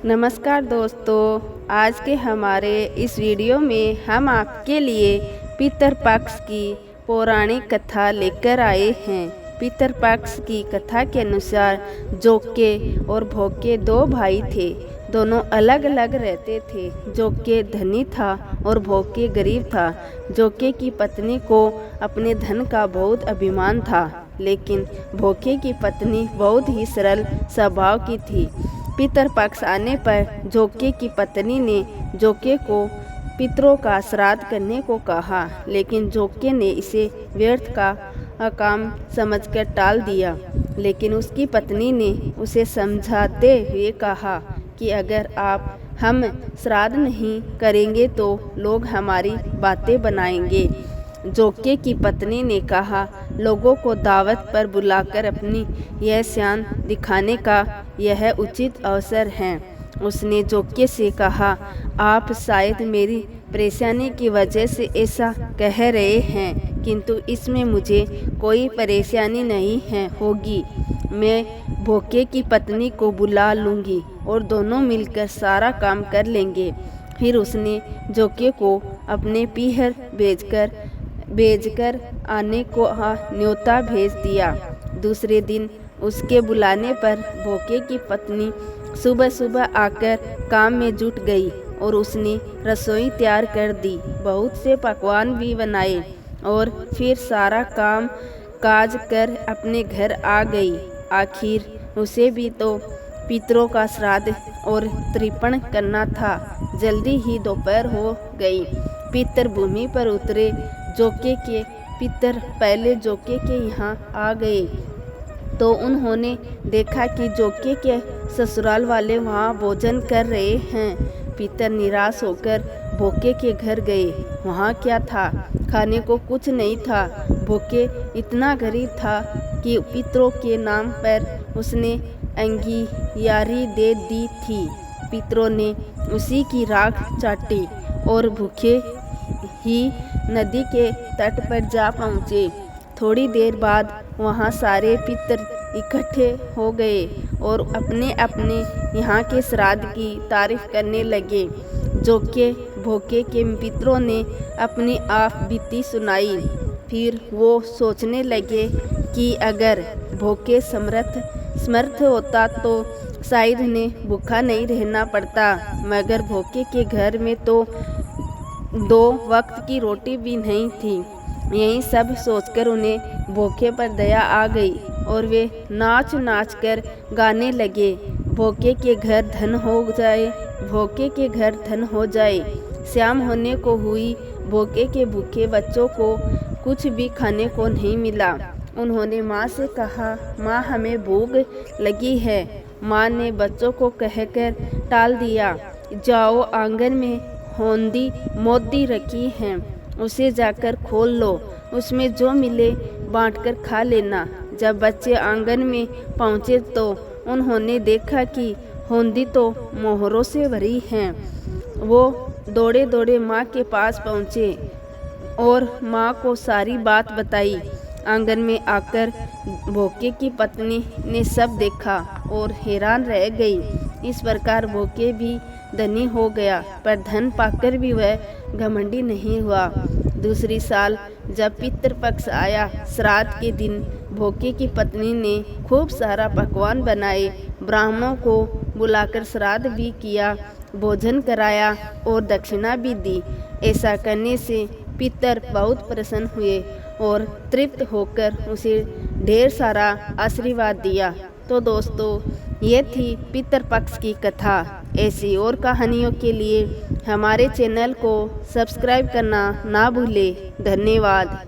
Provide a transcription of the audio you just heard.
नमस्कार दोस्तों, आज के हमारे इस वीडियो में हम आपके लिए पितृपक्ष की पौराणिक कथा लेकर आए हैं। पितृपक्ष की कथा के अनुसार जोके और भोके दो भाई थे। दोनों अलग अलग रहते थे। जोके धनी था और भोके गरीब था। जोके की पत्नी को अपने धन का बहुत अभिमान था, लेकिन भोके की पत्नी बहुत ही सरल स्वभाव की थी। पितृपक्ष आने पर जोके की पत्नी ने जोके को पितरों का श्राद्ध करने को कहा, लेकिन जोके ने इसे व्यर्थ का काम समझकर टाल दिया। लेकिन उसकी पत्नी ने उसे समझाते हुए कहा कि अगर हम श्राद्ध नहीं करेंगे तो लोग हमारी बातें बनाएंगे। जोके की पत्नी ने कहा, लोगों को दावत पर बुलाकर अपनी यह शान दिखाने का यह उचित अवसर है। उसने जोके से कहा, आप शायद मेरी परेशानी की वजह से ऐसा कह रहे हैं, किंतु इसमें मुझे कोई परेशानी नहीं है होगी। मैं भोके की पत्नी को बुला लूँगी और दोनों मिलकर सारा काम कर लेंगे। फिर उसने जोके को अपने पीहर भेजकर आने को न्योता भेज दिया। दूसरे दिन उसके बुलाने पर भोके की पत्नी सुबह सुबह आकर काम में जुट गई और उसने रसोई तैयार कर दी। बहुत से पकवान भी बनाए और फिर सारा काम काज कर अपने घर आ गई। आखिर उसे भी तो पितरों का श्राद्ध और तर्पण करना था। जल्दी ही दोपहर हो गई। पितर भूमि पर उतरे। जोके के पितर पहले जोके के यहाँ आ गए तो उन्होंने देखा कि जोके के ससुराल वाले वहाँ भोजन कर रहे हैं। पितर निराश होकर भोके के घर गए। वहाँ क्या था? खाने को कुछ नहीं था। भोके इतना गरीब था कि पितरों के नाम पर उसने अंगियारी दे दी थी। पितरों ने उसी की राख चाटी और भूखे ही नदी के तट पर जा पहुँचे। थोड़ी देर बाद वहाँ सारे पितर इकट्ठे हो गए और अपने अपने यहाँ के श्राद्ध की तारीफ करने लगे। जोके भोके के पितरों ने अपनी आप बीती सुनाई। फिर वो सोचने लगे कि अगर भोके समर्थ होता तो शायद उन्हें भूखा नहीं रहना पड़ता, मगर भोके के घर में तो 2 वक्त की रोटी भी नहीं थी। यही सब सोचकर उन्हें भोके पर दया आ गई और वे नाच नाच कर गाने लगे, भोके के घर धन हो जाए, भोके के घर धन हो जाए। शाम होने को हुई। भोके के भूखे बच्चों को कुछ भी खाने को नहीं मिला। उन्होंने माँ से कहा, माँ हमें भूख लगी है। माँ ने बच्चों को कहकर टाल दिया, जाओ आंगन में होंदी मोदी रखी है, उसे जाकर खोल लो, उसमें जो मिले बांटकर खा लेना। जब बच्चे आंगन में पहुँचे तो उन्होंने देखा कि होंदी तो मोहरों से भरी हैं। वो दौड़े दौड़े माँ के पास पहुँचे और माँ को सारी बात बताई। आंगन में आकर भोके की पत्नी ने सब देखा और हैरान रह गई। इस प्रकार भोके भी धनी हो गया, पर धन पाकर भी वह घमंडी नहीं हुआ। दूसरी साल जब पितृपक्ष आया, श्राद्ध के दिन भोके की पत्नी ने खूब सारा पकवान बनाए। ब्राह्मणों को बुलाकर श्राद्ध भी किया, भोजन कराया और दक्षिणा भी दी। ऐसा करने से पितर बहुत प्रसन्न हुए और तृप्त होकर उसे ढेर सारा आशीर्वाद दिया। तो दोस्तों, ये थी पितृपक्ष की कथा। ऐसी और कहानियों के लिए हमारे चैनल को सब्सक्राइब करना ना भूलें। धन्यवाद।